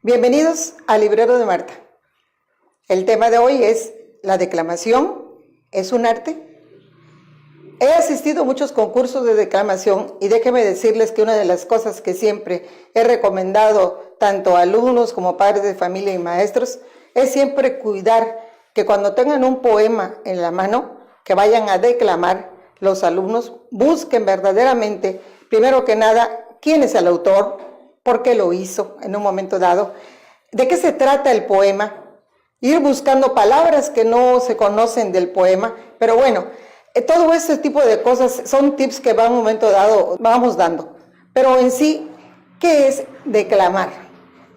Bienvenidos al Librero de Marta. El tema de hoy es la declamación. ¿Es un arte? He asistido a muchos concursos de declamación y déjenme decirles que una de las cosas que siempre he recomendado tanto a alumnos como padres de familia y maestros es siempre cuidar que cuando tengan un poema en la mano, que vayan a declamar, los alumnos busquen verdaderamente, primero que nada, quién es el autor, por qué lo hizo en un momento dado, de qué se trata el poema, ir buscando palabras que no se conocen del poema, pero bueno, todo este tipo de cosas son tips que va a un momento dado vamos dando. Pero en sí, ¿qué es declamar?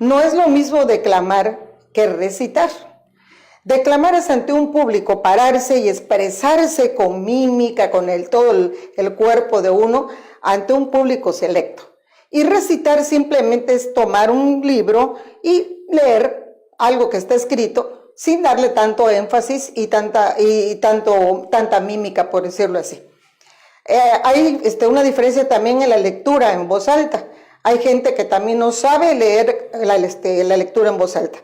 No es lo mismo declamar que recitar. Declamar es ante un público, pararse y expresarse con mímica, con todo el cuerpo de uno, ante un público selecto. Y recitar simplemente es tomar un libro y leer algo que está escrito sin darle tanto énfasis y tanta mímica, por decirlo así. Hay una diferencia también en la lectura en voz alta. Hay gente que también no sabe leer la lectura en voz alta.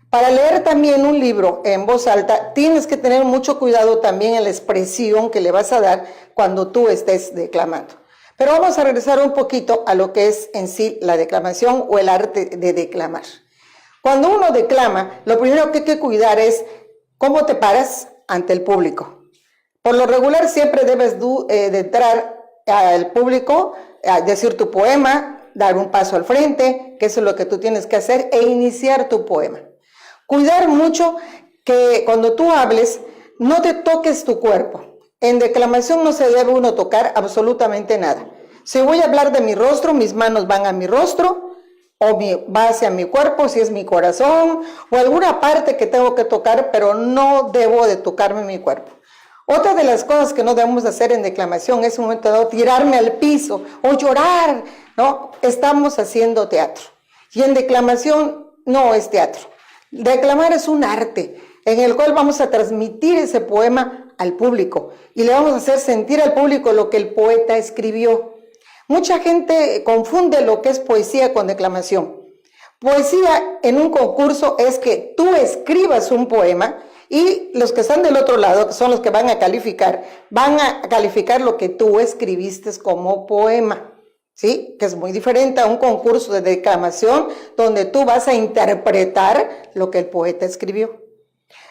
Para leer también un libro en voz alta, tienes que tener mucho cuidado también en la expresión que le vas a dar cuando tú estés declamando. Pero vamos a regresar un poquito a lo que es en sí la declamación o el arte de declamar. Cuando uno declama, lo primero que hay que cuidar es cómo te paras ante el público. Por lo regular siempre debes de entrar al público, a decir tu poema, dar un paso al frente, que eso es lo que tú tienes que hacer, e iniciar tu poema. Cuidar mucho que cuando tú hables no te toques tu cuerpo. En declamación no se debe uno tocar absolutamente nada. Si voy a hablar de mi rostro, mis manos van a mi rostro, o va hacia mi cuerpo, si es mi corazón, o alguna parte que tengo que tocar, pero no debo de tocarme mi cuerpo. Otra de las cosas que no debemos hacer en declamación es un momento dado tirarme al piso o llorar, ¿no? Estamos haciendo teatro. Y en declamación no es teatro. Declamar es un arte en el cual vamos a transmitir ese poema al público y le vamos a hacer sentir al público lo que el poeta escribió. Mucha gente confunde lo que es poesía con declamación. Poesía en un concurso es que tú escribas un poema y los que están del otro lado, que son los que van a calificar lo que tú escribiste como poema, ¿sí? Que es muy diferente a un concurso de declamación donde tú vas a interpretar lo que el poeta escribió.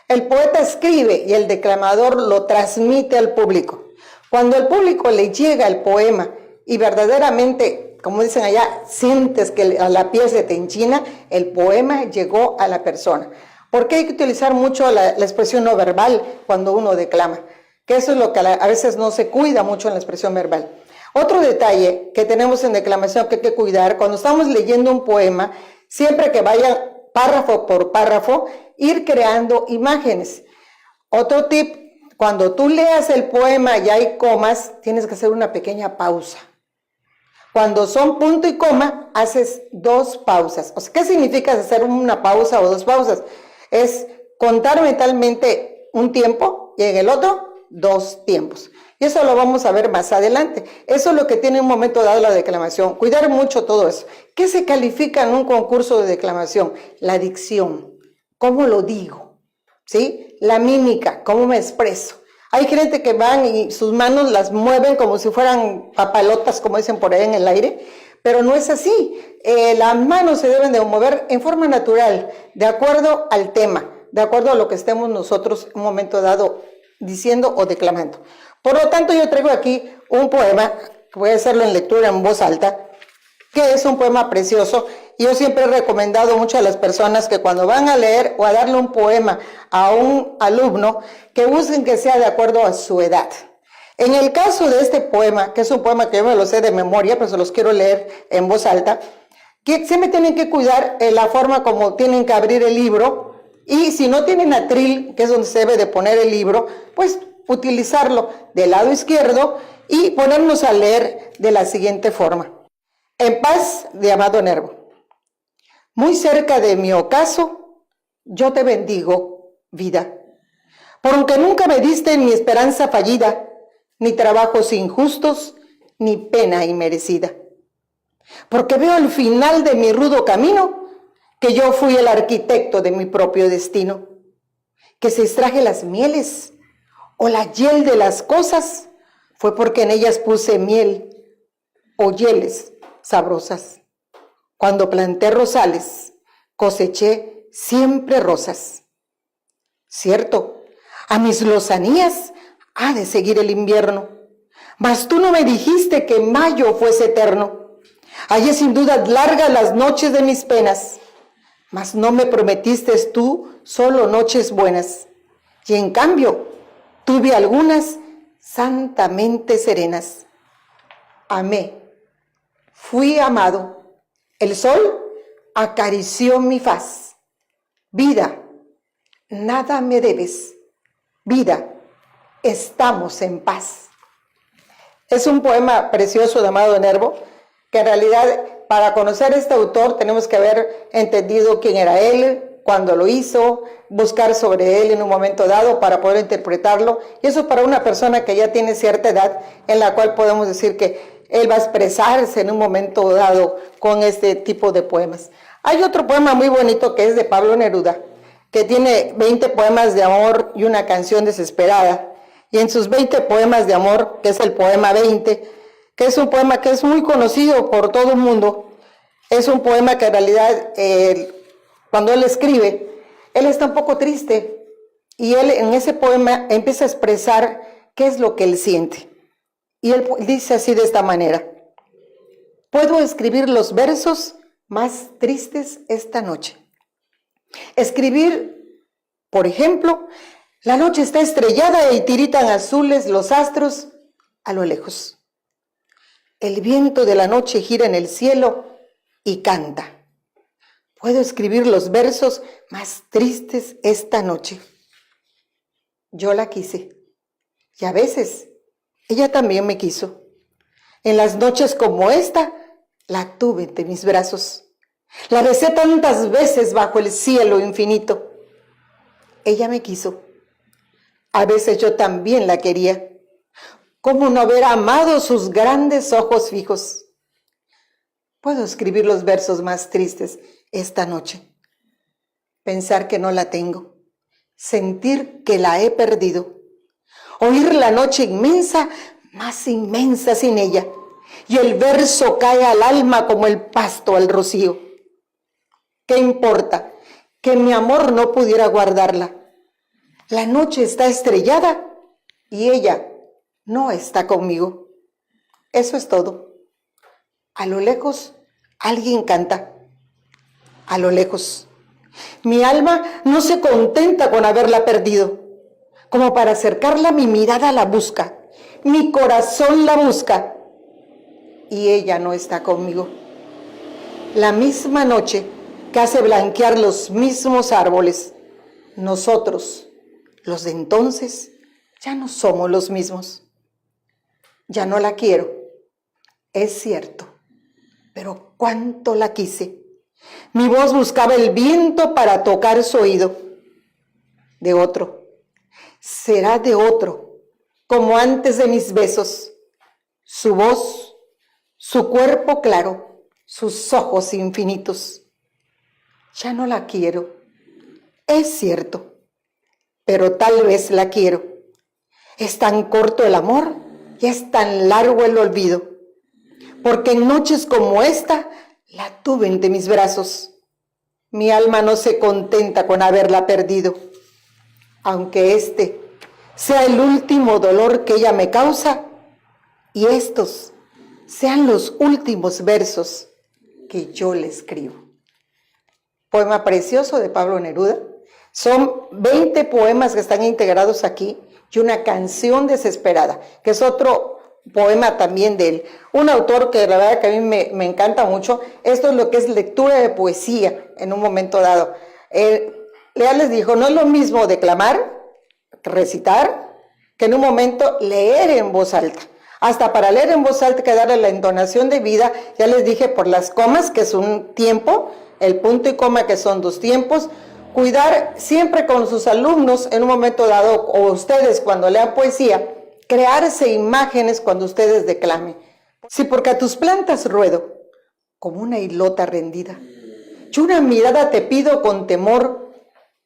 El poeta escribe y el declamador lo transmite al público. Cuando al público le llega el poema y verdaderamente, como dicen allá, sientes que a la piel se te enchina, el poema llegó a la persona. Porque hay que utilizar mucho la expresión no verbal cuando uno declama, que eso es lo que a veces no se cuida mucho en la expresión verbal. Otro detalle que tenemos en declamación que hay que cuidar, cuando estamos leyendo un poema, siempre que vaya párrafo por párrafo, ir creando imágenes. Otro tip, cuando tú leas el poema y hay comas, tienes que hacer una pequeña pausa. Cuando son punto y coma, haces dos pausas. O sea, ¿qué significa hacer una pausa o dos pausas? Es contar mentalmente un tiempo y en el otro, dos tiempos. Y eso lo vamos a ver más adelante. Eso es lo que tiene un momento dado la declamación. Cuidar mucho todo eso. ¿Qué se califica en un concurso de declamación? La dicción. ¿Cómo lo digo? ¿Sí? La mímica. ¿Cómo me expreso? Hay gente que van y sus manos las mueven como si fueran papalotas, como dicen por ahí en el aire. Pero no es así. Las manos se deben de mover en forma natural, de acuerdo al tema, de acuerdo a lo que estemos nosotros en un momento dado diciendo o declamando. Por lo tanto, yo traigo aquí un poema, voy a hacerlo en lectura en voz alta, que es un poema precioso. Y yo siempre he recomendado mucho a las personas que cuando van a leer o a darle un poema a un alumno, que busquen que sea de acuerdo a su edad. En el caso de este poema, que es un poema que yo me lo sé de memoria, pero se los quiero leer en voz alta, que siempre tienen que cuidar la forma como tienen que abrir el libro, y si no tienen atril, que es donde se debe de poner el libro, pues utilizarlo del lado izquierdo y ponernos a leer de la siguiente forma. En paz, de Amado Nervo. Muy cerca de mi ocaso, yo te bendigo, vida, porque nunca me diste ni esperanza fallida, ni trabajos injustos, ni pena inmerecida. Porque veo al final de mi rudo camino que yo fui el arquitecto de mi propio destino, que si extraje las mieles o la hiel de las cosas, fue porque en ellas puse miel o hieles sabrosas. Cuando planté rosales, coseché siempre rosas. Cierto, a mis lozanías ha de seguir el invierno, mas tú no me dijiste que mayo fuese eterno. Hallé sin duda largas las noches de mis penas, mas no me prometiste tú solo noches buenas. Y en cambio, tuve algunas santamente serenas. Amé, fui amado, el sol acarició mi faz. Vida, nada me debes. Vida, estamos en paz. Es un poema precioso de Amado Nervo, que en realidad para conocer a este autor tenemos que haber entendido quién era él, cuándo lo hizo, buscar sobre él en un momento dado para poder interpretarlo. Y eso para una persona que ya tiene cierta edad, en la cual podemos decir que él va a expresarse en un momento dado con este tipo de poemas. Hay otro poema muy bonito que es de Pablo Neruda, que tiene 20 poemas de amor y una canción desesperada. Y en sus 20 poemas de amor, que es el poema 20, que es un poema que es muy conocido por todo el mundo, es un poema que en realidad cuando él escribe, él está un poco triste y él en ese poema empieza a expresar qué es lo que él siente. Y él dice así de esta manera: puedo escribir los versos más tristes esta noche. Escribir, por ejemplo, la noche está estrellada y tiritan azules los astros a lo lejos. El viento de la noche gira en el cielo y canta. Puedo escribir los versos más tristes esta noche. Yo la quise y a veces ella también me quiso. En las noches como esta, la tuve entre mis brazos. La besé tantas veces bajo el cielo infinito. Ella me quiso. A veces yo también la quería. ¿Cómo no haber amado sus grandes ojos fijos? Puedo escribir los versos más tristes esta noche. Pensar que no la tengo. Sentir que la he perdido. Oír la noche inmensa, más inmensa sin ella. Y el verso cae al alma como el pasto al rocío. ¿Qué importa que mi amor no pudiera guardarla? La noche está estrellada y ella no está conmigo. Eso es todo. A lo lejos alguien canta. A lo lejos. Mi alma no se contenta con haberla perdido. Como para acercarla, mi mirada la busca. Mi corazón la busca. Y ella no está conmigo. La misma noche que hace blanquear los mismos árboles. Nosotros, los de entonces, ya no somos los mismos. Ya no la quiero, es cierto, pero cuánto la quise. Mi voz buscaba el viento para tocar su oído. De otro, será de otro, como antes de mis besos. Su voz, su cuerpo claro, sus ojos infinitos. Ya no la quiero, es cierto, pero tal vez la quiero. Es tan corto el amor y es tan largo el olvido, porque en noches como esta la tuve entre mis brazos. Mi alma no se contenta con haberla perdido, aunque este sea el último dolor que ella me causa y estos sean los últimos versos que yo le escribo. Poema precioso de Pablo Neruda. Son 20 poemas que están integrados aquí y una canción desesperada, que es otro poema también de él. Un autor que la verdad que a mí me encanta mucho. Esto es lo que es lectura de poesía en un momento dado. Ya les dijo, no es lo mismo declamar, recitar, que en un momento leer en voz alta. Hasta para leer en voz alta hay que darle la entonación de vida. Ya les dije por las comas, que es un tiempo, el punto y coma, que son 2 tiempos. Cuidar siempre con sus alumnos en un momento dado, o ustedes cuando lean poesía, crearse imágenes cuando ustedes declamen. Sí, porque a tus plantas ruedo como una hilota rendida, Yo una mirada te pido con temor,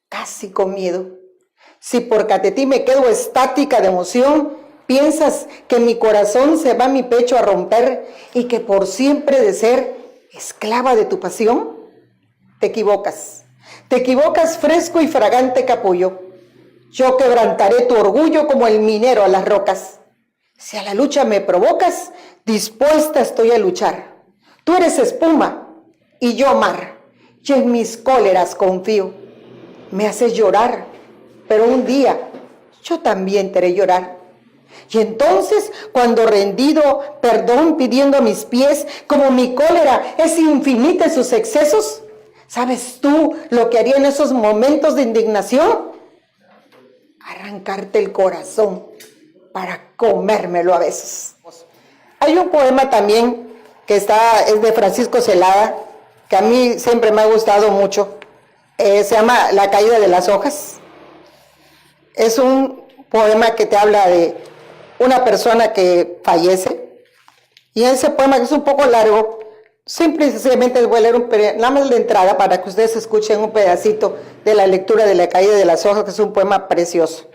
casi con miedo. Si porque ante ti me quedo estática de emoción, piensas que mi corazón se va a mi pecho a romper y que por siempre de ser esclava de tu pasión, te equivocas. Te equivocas fresco y fragante capullo. Yo quebrantaré tu orgullo como el minero a las rocas. Si a la lucha me provocas, dispuesta estoy a luchar. Tú eres espuma y yo mar, y en mis cóleras confío. Me haces llorar, pero un día yo también te haré llorar. Y entonces, cuando rendido, perdón pidiendo a mis pies, como mi cólera es infinita en sus excesos, ¿sabes tú lo que haría en esos momentos de indignación? Arrancarte el corazón para comérmelo a besos. Hay un poema también que es de Francisco Zelada, que a mí siempre me ha gustado mucho. Se llama La caída de las hojas. Es un poema que te habla de una persona que fallece. Y ese poema, que es un poco largo, simple y sencillamente voy a leer nada más de entrada para que ustedes escuchen un pedacito de la lectura de La caída de las hojas, que es un poema precioso.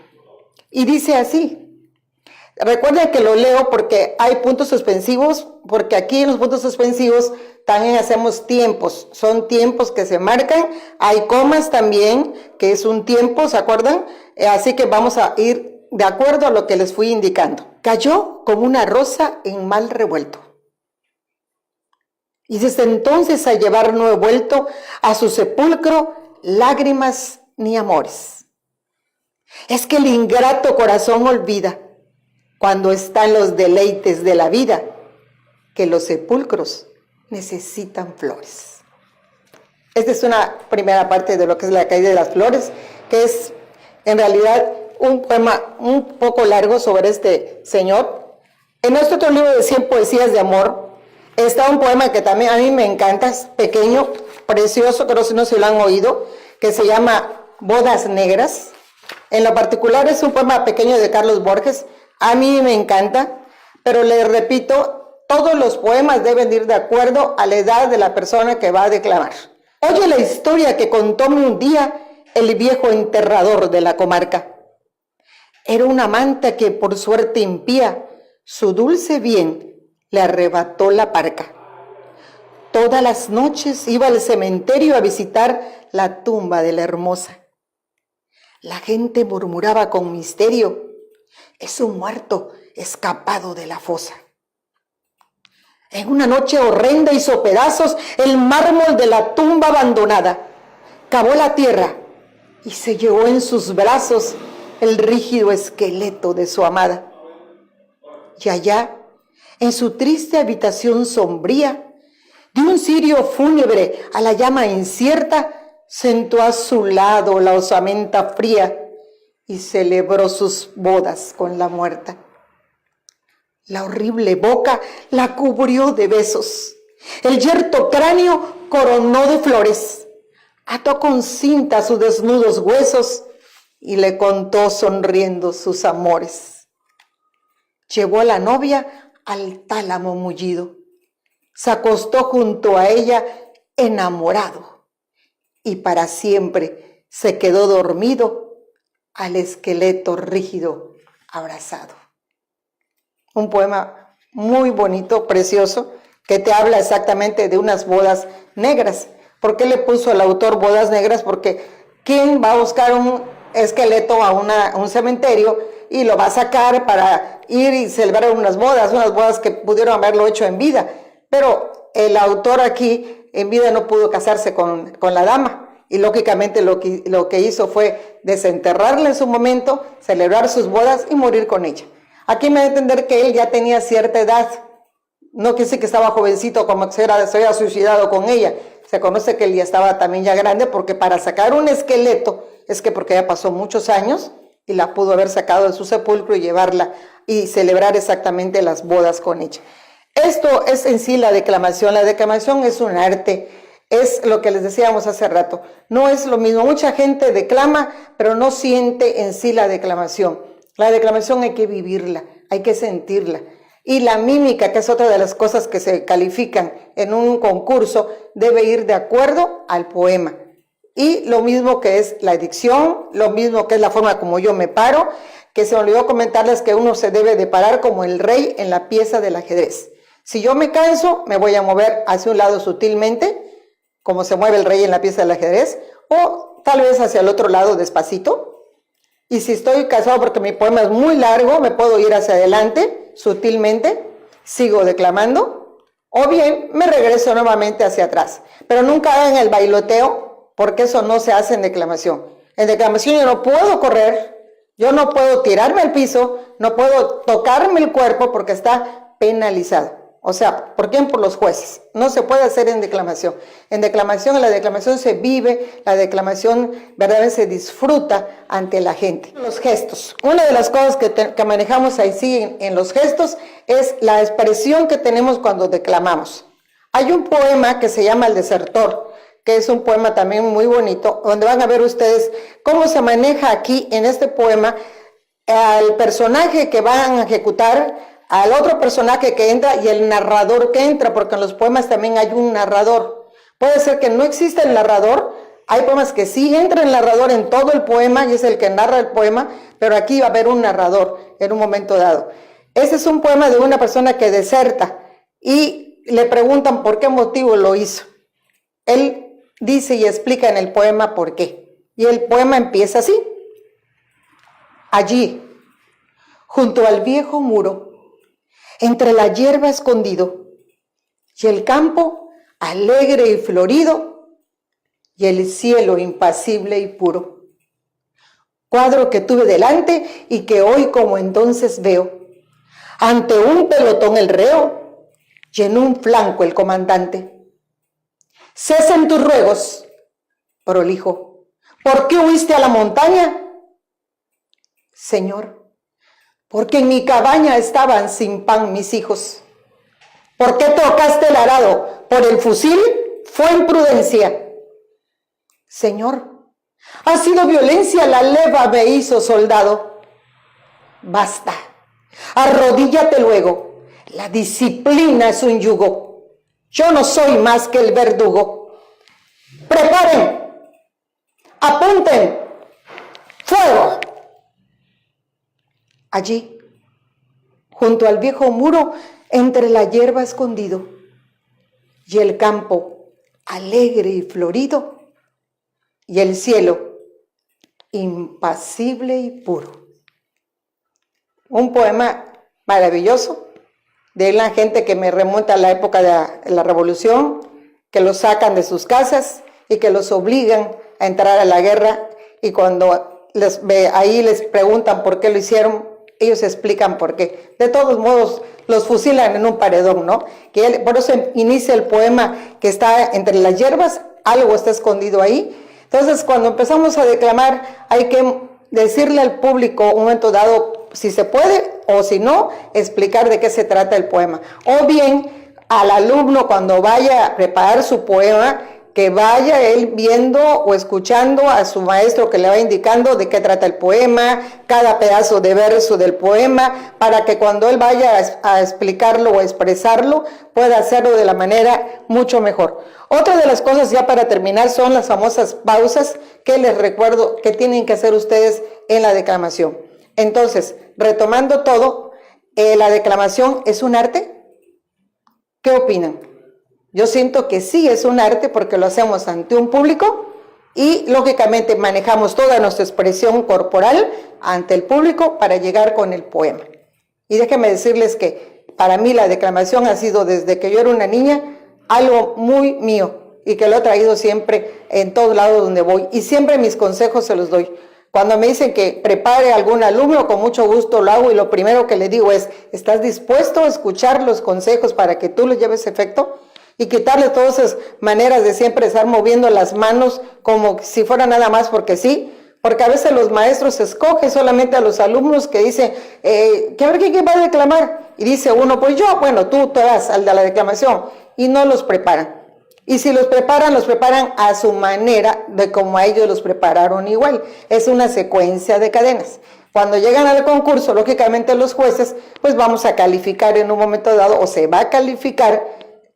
Y dice así. Recuerden que lo leo porque hay puntos suspensivos, porque aquí en los puntos suspensivos también hacemos tiempos, son tiempos que se marcan, hay comas también, que es un tiempo, ¿se acuerdan? Así que vamos a ir de acuerdo a lo que les fui indicando. Cayó como una rosa en mal revuelto. Y desde entonces a llevar no he vuelto a su sepulcro lágrimas ni amores. Es que el ingrato corazón olvida, cuando están los deleites de la vida, que los sepulcros necesitan flores. Esta es una primera parte de lo que es La caída de las flores, que es en realidad un poema un poco largo sobre este señor. En este otro libro de 100 poesías de amor está un poema que también a mí me encanta, es pequeño, precioso, creo que no se lo han oído, que se llama Bodas Negras. En lo particular es un poema pequeño de Carlos Borges. A mí me encanta, pero les repito, todos los poemas deben ir de acuerdo a la edad de la persona que va a declamar. Oye la historia que contóme un día el viejo enterrador de la comarca. Era un amante que por suerte impía, su dulce bien le arrebató la parca. Todas las noches iba al cementerio a visitar la tumba de la hermosa. La gente murmuraba con misterio: es un muerto escapado de la fosa. En una noche horrenda hizo pedazos el mármol de la tumba abandonada. Cavó la tierra y se llevó en sus brazos el rígido esqueleto de su amada. Y allá, en su triste habitación sombría, de un cirio fúnebre a la llama incierta, sentó a su lado la osamenta fría y celebró sus bodas con la muerta. La horrible boca la cubrió de besos, el yerto cráneo coronó de flores, ató con cinta sus desnudos huesos y le contó sonriendo sus amores. Llevó a la novia al tálamo mullido, se acostó junto a ella enamorado y para siempre se quedó dormido al esqueleto rígido abrazado. Un poema muy bonito, precioso, que te habla exactamente de unas bodas negras. ¿Por qué le puso el autor bodas negras? Porque ¿quién va a buscar un esqueleto a un cementerio y lo va a sacar para ir y celebrar unas bodas que pudieron haberlo hecho en vida? Pero el autor aquí en vida no pudo casarse con la dama. Y lógicamente lo que hizo fue desenterrarla en su momento, celebrar sus bodas y morir con ella. Aquí me da a entender que él ya tenía cierta edad. No quiere decir que estaba jovencito como que se había suicidado con ella. Se conoce que él ya estaba también ya grande, porque para sacar un esqueleto es que porque ya pasó muchos años y la pudo haber sacado de su sepulcro y llevarla y celebrar exactamente las bodas con ella. Esto es en sí la declamación. La declamación es un arte. Es lo que les decíamos hace rato. No es lo mismo. Mucha gente declama, pero no siente en sí la declamación. La declamación hay que vivirla, hay que sentirla. Y la mímica, que es otra de las cosas que se califican en un concurso, debe ir de acuerdo al poema. Y lo mismo que es la dicción, lo mismo que es la forma como yo me paro, que se me olvidó comentarles que uno se debe de parar como el rey en la pieza del ajedrez. Si yo me canso, me voy a mover hacia un lado sutilmente, como se mueve el rey en la pieza del ajedrez, o tal vez hacia el otro lado despacito. Y si estoy cansado porque mi poema es muy largo, me puedo ir hacia adelante sutilmente, sigo declamando, o bien me regreso nuevamente hacia atrás. Pero nunca hagan el bailoteo, porque eso no se hace en declamación. En declamación yo no puedo correr, yo no puedo tirarme al piso, no puedo tocarme el cuerpo porque está penalizado. O sea, ¿por quién? Por los jueces. No se puede hacer en declamación. En la declamación se vive, la declamación verdaderamente se disfruta ante la gente. Los gestos. Una de las cosas que manejamos ahí sí en los gestos es la expresión que tenemos cuando declamamos. Hay un poema que se llama El Desertor, que es un poema también muy bonito, donde van a ver ustedes cómo se maneja aquí en este poema al personaje que van a ejecutar, al otro personaje que entra y el narrador que entra, porque en los poemas también hay un narrador. Puede ser que no exista el narrador, hay poemas que sí entra el narrador en todo el poema y es el que narra el poema, pero aquí va a haber un narrador en un momento dado. Ese es un poema de una persona que deserta y le preguntan por qué motivo lo hizo. Él dice y explica en el poema por qué. Y el poema empieza así. Allí, junto al viejo muro, entre la hierba escondido, y el campo alegre y florido, y el cielo impasible y puro. Cuadro que tuve delante y que hoy como entonces veo, ante un pelotón el reo, y en un flanco el comandante. Cesen tus ruegos, prolijo, ¿por qué huiste a la montaña? Señor, porque en mi cabaña estaban sin pan mis hijos. ¿Por qué trocaste el arado por el fusil? Fue imprudencia. Señor, ha sido violencia, la leva me hizo soldado. Basta, arrodíllate luego, la disciplina es un yugo. Yo no soy más que el verdugo. Preparen, apunten, fuego. Allí, junto al viejo muro, entre la hierba escondido, y el campo alegre y florido, y el cielo impasible y puro. Un poema maravilloso de la gente que me remonta a la época de la Revolución, que los sacan de sus casas y que los obligan a entrar a la guerra, y cuando ahí les preguntan por qué lo hicieron, ellos explican por qué. De todos modos, los fusilan en un paredón, ¿no? Por eso inicia el poema que está entre las hierbas, algo está escondido ahí. Entonces, cuando empezamos a declamar, hay que decirle al público un momento dado, si se puede, o si no, explicar de qué se trata el poema. O bien, al alumno, cuando vaya a preparar su poema, que vaya él viendo o escuchando a su maestro que le va indicando de qué trata el poema, cada pedazo de verso del poema, para que cuando él vaya a explicarlo o expresarlo, pueda hacerlo de la manera mucho mejor. Otra de las cosas ya para terminar son las famosas pausas que les recuerdo que tienen que hacer ustedes en la declamación. Entonces, retomando todo, ¿la declamación es un arte? ¿Qué opinan? Yo siento que sí es un arte porque lo hacemos ante un público y lógicamente manejamos toda nuestra expresión corporal ante el público para llegar con el poema. Y déjenme decirles que para mí la declamación ha sido desde que yo era una niña algo muy mío y que lo he traído siempre en todos lados donde voy y siempre mis consejos se los doy. Cuando me dicen que prepare a algún alumno, con mucho gusto lo hago y lo primero que le digo es, ¿estás dispuesto a escuchar los consejos para que tú los lleves a efecto? Y quitarle todas esas maneras de siempre estar moviendo las manos como si fuera nada más porque sí, porque a veces los maestros escogen solamente a los alumnos que dicen, que a ver quién va a declamar, y dice uno, pues yo, bueno, tú te vas al de la declamación, y no los preparan. Y si los preparan a su manera, de como a ellos los prepararon igual. Es una secuencia de cadenas. Cuando llegan al concurso, lógicamente los jueces, pues vamos a calificar en un momento dado, o se va a calificar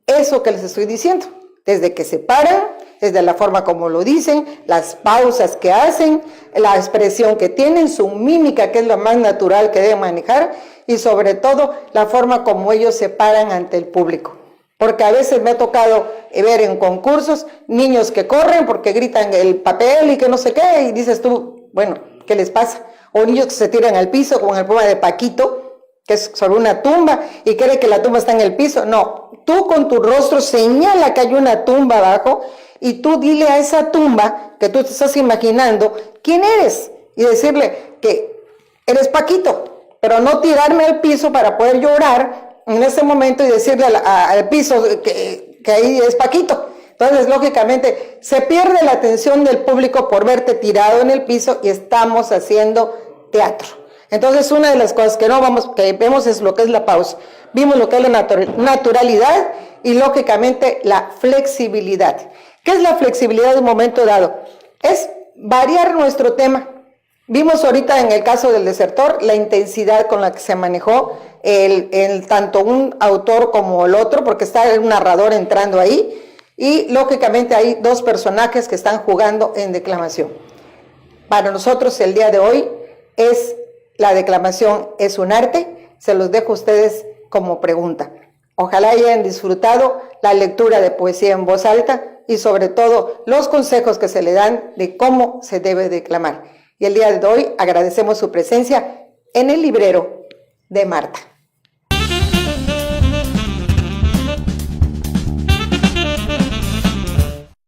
eso que les estoy diciendo. Desde que se paran, desde la forma como lo dicen, las pausas que hacen, la expresión que tienen, su mímica, que es lo más natural que deben manejar, y sobre todo la forma como ellos se paran ante el público. Porque a veces me ha tocado ver en concursos niños que corren porque gritan el papel y que no sé qué, y dices tú, bueno, ¿qué les pasa? O niños que se tiran al piso, como en el poema de Paquito, que es sobre una tumba, y cree que la tumba está en el piso. No, tú con tu rostro señala que hay una tumba abajo, y tú dile a esa tumba que tú te estás imaginando quién eres, y decirle que eres Paquito, pero no tirarme al piso para poder llorar en ese momento y decirle al piso que ahí es Paquito. Entonces, lógicamente, se pierde la atención del público por verte tirado en el piso y estamos haciendo teatro. Entonces, una de las cosas que vemos es lo que es la pausa. Vimos lo que es la naturalidad y, lógicamente, la flexibilidad. ¿Qué es la flexibilidad de un momento dado? Es variar nuestro tema. Vimos ahorita en el caso del desertor la intensidad con la que se manejó tanto un autor como el otro, porque está un narrador entrando ahí, y lógicamente hay dos personajes que están jugando en declamación. Para nosotros el día de hoy la declamación es un arte, se los dejo a ustedes como pregunta. Ojalá hayan disfrutado la lectura de poesía en voz alta y sobre todo los consejos que se le dan de cómo se debe declamar. Y el día de hoy agradecemos su presencia en el librero de Marta.